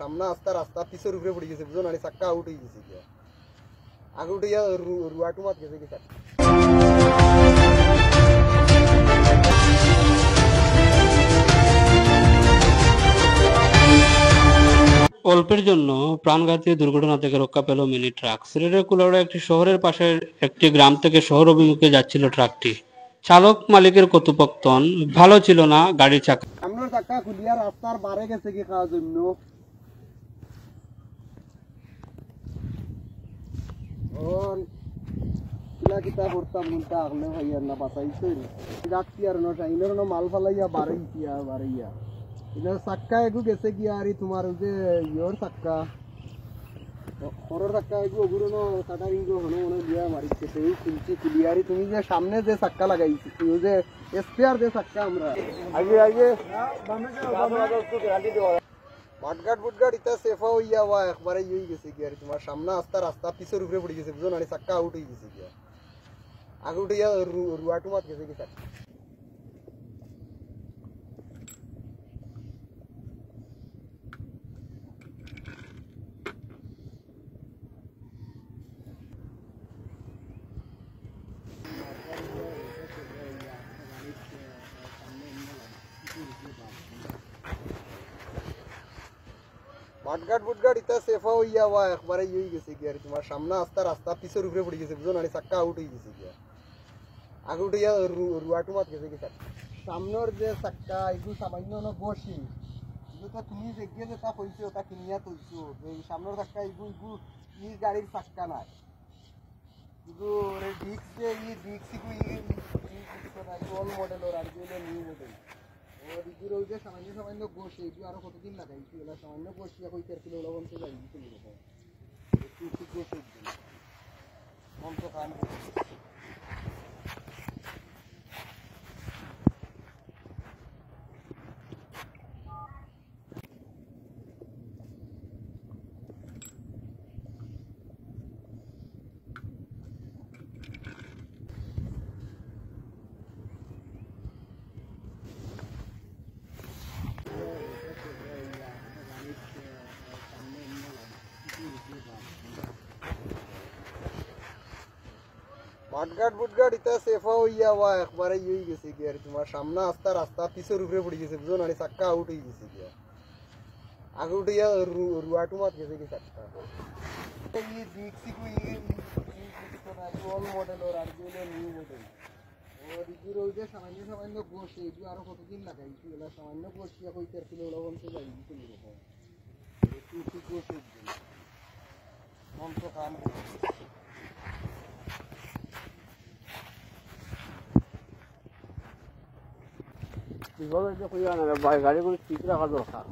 সামনে রাস্তা পিছের উপরে পড়ে গেছে বুঝো না চাক্কা আউট হয়ে গেছে গিয়া আগে উঠে গিয়া রুয়াটু মাত গেছে কি চাক্কা অল্পের জন্য প্রাণঘাতী দুর্ঘটনা থেকে রক্ষা পেল মিনি ট্রাক। সিলেটের কুলাউড়া একটি শহরের পাশের একটি গ্রাম থেকে শহর অভিমুখে যাচ্ছিল ট্রাকটি। চালক মালিকের কর্তৃপক্ষন ভালো ছিল না গাড়ির চাকা। সামনের চাক্কা খুলিয়া রাস্তার বারে গেছে কি খাওয়ার জন্য কিতা করতাম মুলটা আগলে ভাইয়া না বাঁচাইছে যাচ্ছি আর নটাইনের মাল ফালাইয়া বাড়াইছি আর বাড়াইয়া এটা চাক্কা এগু গেছে কি আর তোমার যে ইয়র চাক্কা খরর চাক্কা এগু ওগুলো কাটারিং হনো মনে দিয়া মারিছে তো খুলছি ক্লিয়ারি তুমি যে সামনে যে চাক্কা লাগাইছি ওই যে স্পেয়ার যে চাক্কা আমরা আগে আগে মাঠঘাট বুটঘাট ইতা সেফা হইয়া বা একবারে ইয়ে গেছে কি আর তোমার সামনে রাস্তা পিছের উপরে পড়ে গেছে বুঝো না চাক্কা আউট হয়ে গেছে গিয়া আগে উঠে গিয়া রুয়াটু মাত গেছে কি চাক্কা মাঠঘাট বুটঘাট ইতা সেফা হইয়া বা একবারে ইয়ে গেছে কি আর তোমার সামনে রাস্তা পিছের উপরে পড়ে গেছে বুঝো না চাক্কা আউট হয়ে গেছে গিয়া আগে উঠে গিয়া রুয়াটু মাত গেছে কি চাক্কা সামনের যে চাক্কা এগুলো সামান্য বসি এগুলো তুমি যেগিয়ে যেটা কইছো ওটা কিনিয়া তুলছো এই সামনের চাক্কা এগুলো ই গাড়ির চাক্কা নাই এগুলো ডিক্স যে ই ডিক্স ওল্ড মডেলের আর এগুলো নিউ মডেল এগুলো ওই যে সামান্য বসে এগুলো আরো কতদিন লাগাইছি এগুলো সামান্য বসিয়া কই 4 কিলো লবণ তো যাই দিতে হবে একটু ঠিক বসে মন তো কাম মাঠঘাট বুটঘাট ইতা সেফা হইয়া বা একবারে ইয়ে গেছে কি আর তোমার সামনে রাস্তা পিছের উপরে পড়ে গেছে বুঝো না চাক্কা আউট হয়ে গেছে গিয়া আগে উঠে গিয়া রুয়াটু মাত গেছে কি চাক্কা ই ডিক্সি ওল্ড মডেলের আর এগুলো নিউ মডেল এগুলো ওই যে সামান্য বসে এগুলো আরো কতদিন লাগাইছি এগুলো সামান্য বসিয়া কই 4 কিলো লবণ তো যাই দিতে হবে একটু ঠিক বসে মন তো কাম কিভাবে যে কইয়া না গাড়িগুলো ঠিক রাখা দরকার।